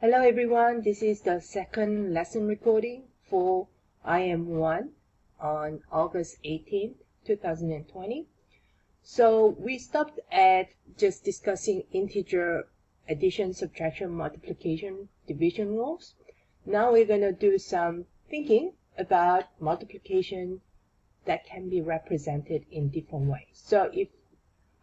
Hello everyone, this is the second lesson recording for IM1 on August 18th, 2020. So we stopped at just discussing integer addition, subtraction, multiplication, division rules. Now we're going to do some thinking about multiplication that can be represented in different ways. So if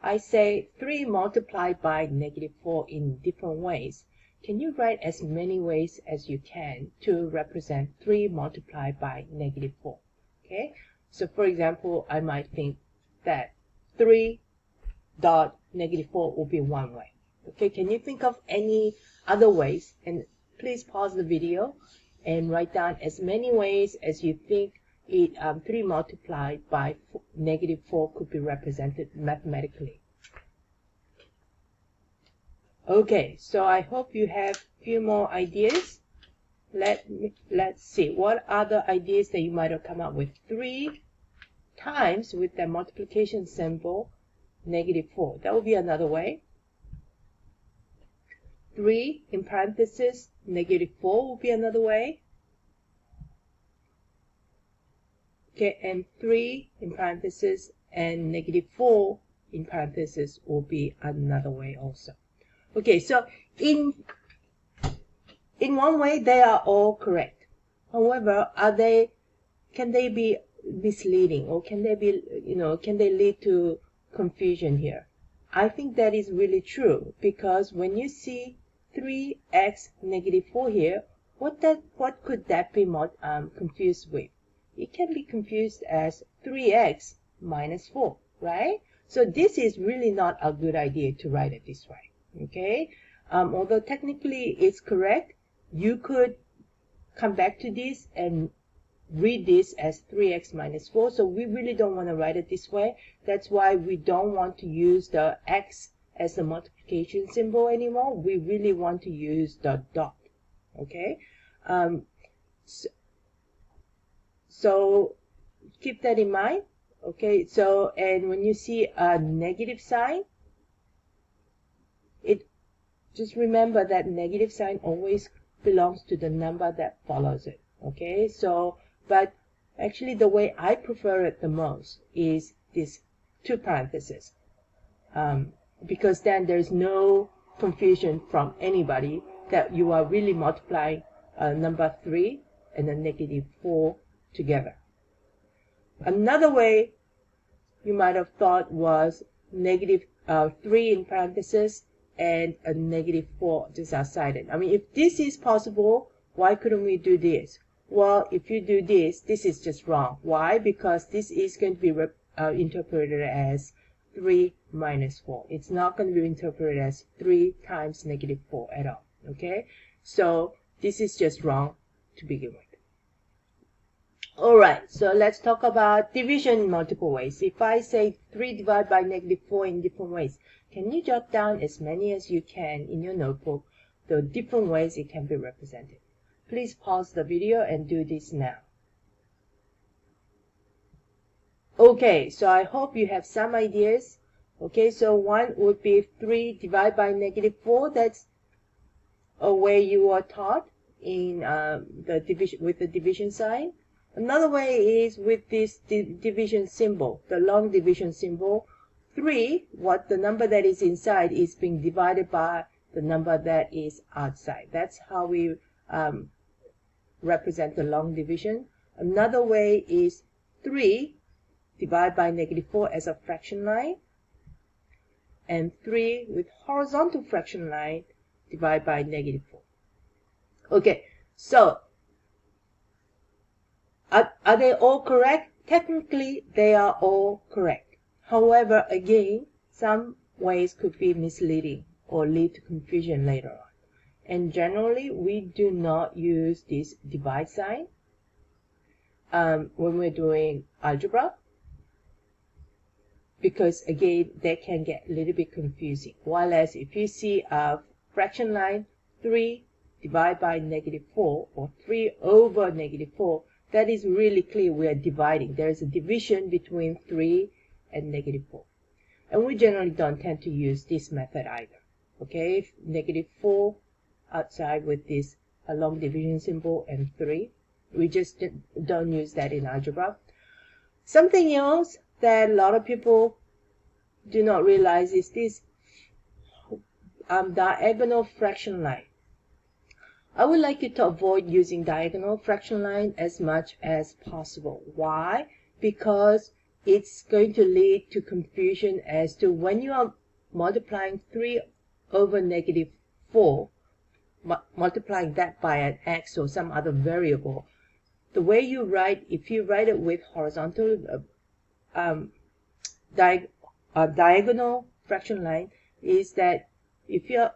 I say 3 multiplied by -4 in different ways, can you write as many ways as you can to represent 3 multiplied by -4? Okay, so for example, I might think that 3 dot -4 will be one way. Okay, can you think of any other ways? And please pause the video and write down as many ways as you think 3 multiplied by -4 could be represented mathematically. Okay, so I hope you have a few more ideas. Let's see, what other ideas that you might have come up with? 3 times with the multiplication symbol, -4. That would be another way. 3 in parentheses, -4 will be another way. Okay, and 3 in parentheses and -4 in parentheses will be another way also. Okay, so in one way they are all correct. However, can they be misleading, or can they be, can they lead to confusion here? I think that is really true, because when you see 3x -4 here, what could that be confused with? It can be confused as 3x minus 4, right? So this is really not a good idea to write it this way. Okay, although technically it's correct, you could come back to this and read this as 3x minus 4. So we really don't want to write it this way. That's why we don't want to use the x as the multiplication symbol anymore. We really want to use the dot. Okay, so keep that in mind. Okay, so and when you see a negative sign, just remember that negative sign always belongs to the number that follows it. Okay, so but actually the way I prefer it the most is this 2 parentheses, because then there's no confusion from anybody that you are really multiplying number 3 and the -4 together. Another way you might have thought was -3 in parentheses and a -4 just outside it. I mean, if this is possible, why couldn't we do this? Well, if you do this, this is just wrong. Why? Because this is going to be interpreted as 3 minus 4. It's not going to be interpreted as 3 times -4 at all. Okay? So this is just wrong to begin with. Alright, so let's talk about division in multiple ways. If I say 3 divided by -4 in different ways, can you jot down as many as you can in your notebook, the different ways it can be represented? Please pause the video and do this now. Okay, so I hope you have some ideas. Okay, so one would be 3 divided by -4. That's a way you were taught in the division with the division sign. Another way is with this division symbol, the long division symbol. 3, what the number that is inside is being divided by the number that is outside. That's how we represent the long division. Another way is 3 divided by -4 as a fraction line, and 3 with horizontal fraction line divided by -4. Okay, so are they all correct? Technically, they are all correct. However, again, some ways could be misleading or lead to confusion later on. And generally, we do not use this divide sign when we're doing algebra, because again, they can get a little bit confusing. While as if you see a fraction line, 3 divided by -4 or 3 over -4, that is really clear we are dividing. There is a division between 3 and -4. And we generally don't tend to use this method either. Okay, -4 outside with this long division symbol and 3. We just don't use that in algebra. Something else that a lot of people do not realize is this diagonal fraction line. I would like you to avoid using diagonal fraction line as much as possible. Why? Because it's going to lead to confusion as to when you are multiplying 3 over negative 4, multiplying that by an x or some other variable. The way you write, if you write it with horizontal diagonal fraction line, is that if you're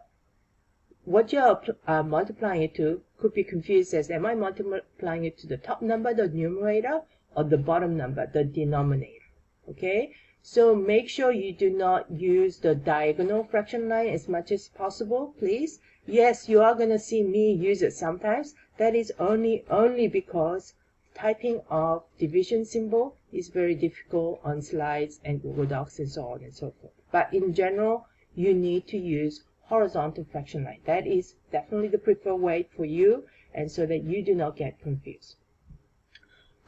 what you're multiplying it to could be confused as, am I multiplying it to the top number, the numerator, or the bottom number, the denominator? Okay, so make sure you do not use the diagonal fraction line as much as possible, please. Yes, you are going to see me use it sometimes. That is only because typing of division symbol is very difficult on slides and Google Docs and so on and so forth. But in general, you need to use horizontal fraction line. That is definitely the preferred way for you, and so that you do not get confused.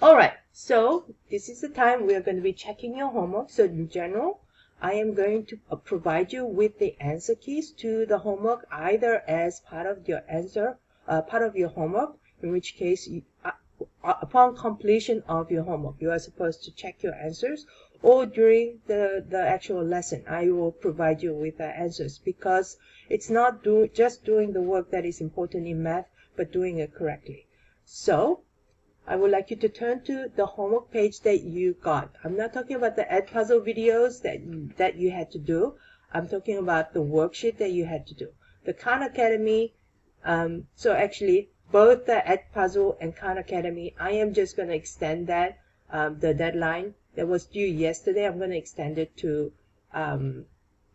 Alright, so this is the time we are going to be checking your homework. So in general, I am going to provide you with the answer keys to the homework, either as part of your homework, in which case upon completion of your homework you are supposed to check your answers, or during the actual lesson I will provide you with the answers, because it's not just doing the work that is important in math, but doing it correctly. So I would like you to turn to the homework page that you got. I'm not talking about the Edpuzzle videos that you had to do. I'm talking about the worksheet that you had to do. The Khan Academy, so actually both the Edpuzzle and Khan Academy, I am just going to extend that, the deadline that was due yesterday, I'm going to extend it to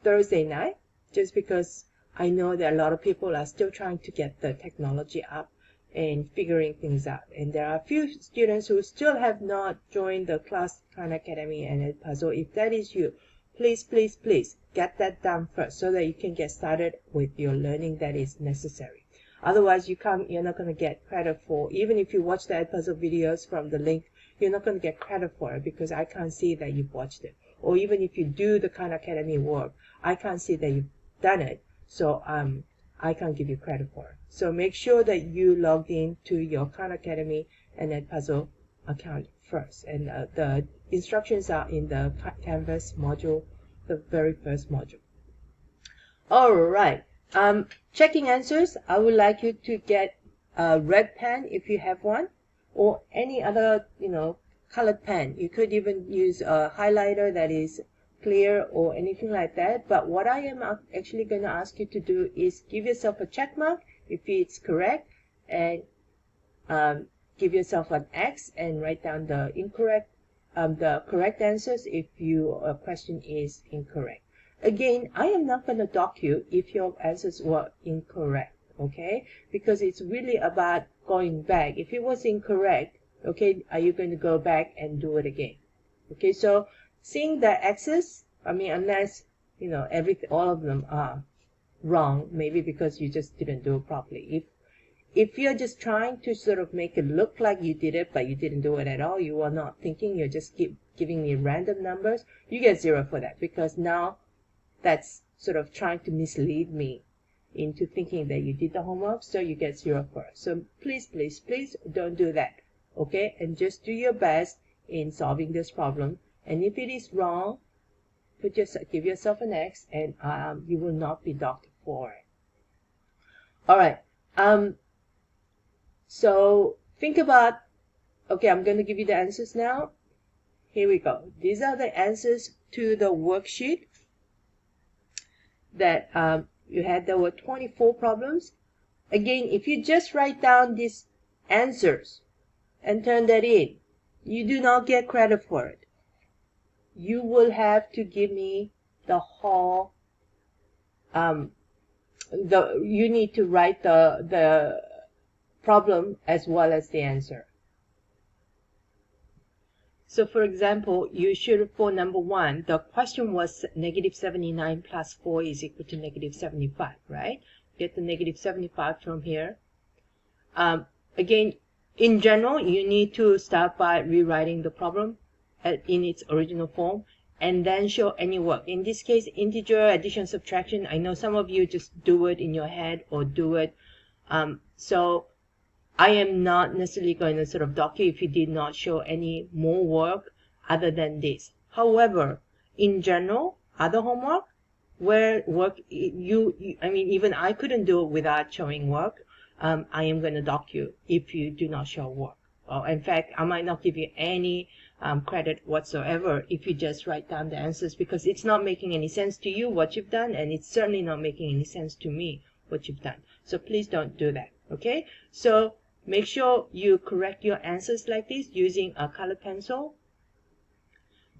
Thursday night, just because I know that a lot of people are still trying to get the technology up and figuring things out. And there are a few students who still have not joined the class Khan Academy and Edpuzzle. If that is you, please, please, please get that done first so that you can get started with your learning that is necessary. Otherwise, you're not going to get credit for, even if you watch the Edpuzzle videos from the link, you're not going to get credit for it because I can't see that you've watched it. Or even if you do the Khan Academy work, I can't see that you've done it. So I can't give you credit for it. So make sure that you logged in to your Khan Academy and Edpuzzle account first. And the instructions are in the Canvas module, the very first module. All right. Checking answers, I would like you to get a red pen if you have one, or any other, colored pen. You could even use a highlighter that is clear or anything like that. But what I am actually going to ask you to do is give yourself a check mark if it's correct, and give yourself an X and write down the correct answers if your question is incorrect. Again, I am not going to dock you if your answers were incorrect, okay? Because it's really about going back. If it was incorrect, okay, are you going to go back and do it again? Okay, so seeing the X's, unless, all of them are wrong, maybe because you just didn't do it properly. If you're just trying to sort of make it look like you did it, but you didn't do it at all, you are not thinking, you're just keep giving me random numbers, you get 0 for that, because now that's sort of trying to mislead me into thinking that you did the homework, so you get 0 for it. So please, please, please don't do that, okay? And just do your best in solving this problem. And if it is wrong, give yourself an X, and you will not be docked for it. All right. So think about, okay, I'm going to give you the answers now. Here we go. These are the answers to the worksheet that you had. There were 24 problems. Again, if you just write down these answers and turn that in, you do not get credit for it. You will have to give me the whole, you need to write the problem as well as the answer. So for example, you should, for number 1, the question was -79 plus 4 is equal to -75, right? get the negative 75 from here. Again, in general, you need to start by rewriting the problem in its original form and then show any work. In this case, integer addition subtraction, I know some of you just do it in your head or do it. So I am not necessarily going to sort of dock you if you did not show any more work other than this. However, in general, other homework where work I mean, even I couldn't do it without showing work. I am going to dock you if you do not show work. Or in fact, I might not give you any credit whatsoever if you just write down the answers, because it's not making any sense to you what you've done, and it's certainly not making any sense to me what you've done. So please don't do that, okay? So make sure you correct your answers like this using a colored pencil.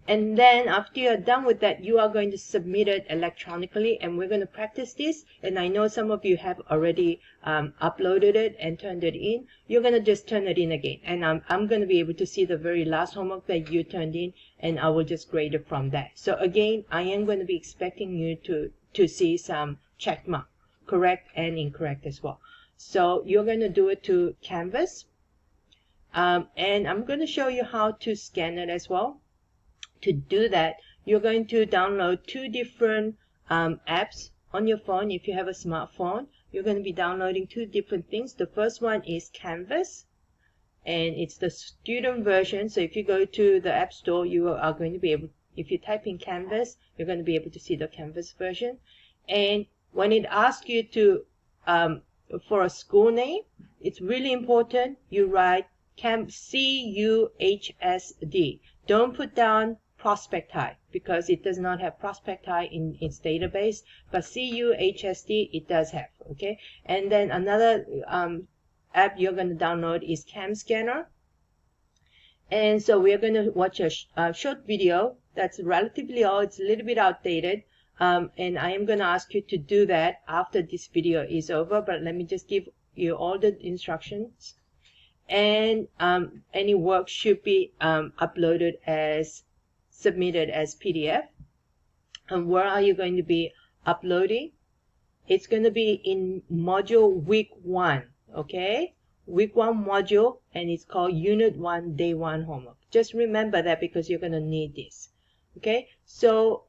And then after you're done with that, you are going to submit it electronically, and we're going to practice this. And I know some of you have already uploaded it and turned it in. You're going to just turn it in again. And I'm going to be able to see the very last homework that you turned in, and I will just grade it from that. So again, I am going to be expecting you to see some check mark, correct and incorrect as well. So you're going to do it to Canvas. And I'm going to show you how to scan it as well. To do that, you're going to download two different apps on your phone. If you have a smartphone, you're going to be downloading two different things. The first one is Canvas, and it's the student version. So if you go to the App Store, you are going to be able, if you type in Canvas, you're going to be able to see the Canvas version. And when it asks you to for a school name, it's really important you write CUHSD. Don't put down Prospect High, because it does not have Prospect High in its database, but CUHSD it does have, okay? And then another app you're going to download is Cam Scanner. And so we're going to watch a short video that's relatively old. It's a little bit outdated, and I am going to ask you to do that after this video is over, but let me just give you all the instructions. And any work should be uploaded as submitted as PDF. And where are you going to be uploading? It's going to be in module week 1, okay? Week 1 module, and it's called Unit 1 Day 1 homework. Just remember that, because you're going to need this, okay? So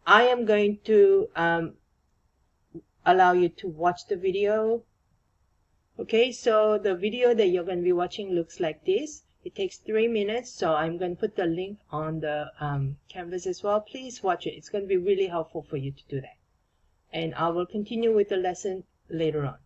I am going to allow you to watch the video. Okay, so the video that you're going to be watching looks like this. It takes 3 minutes, so I'm going to put the link on the Canvas as well. Please watch it. It's going to be really helpful for you to do that. And I will continue with the lesson later on.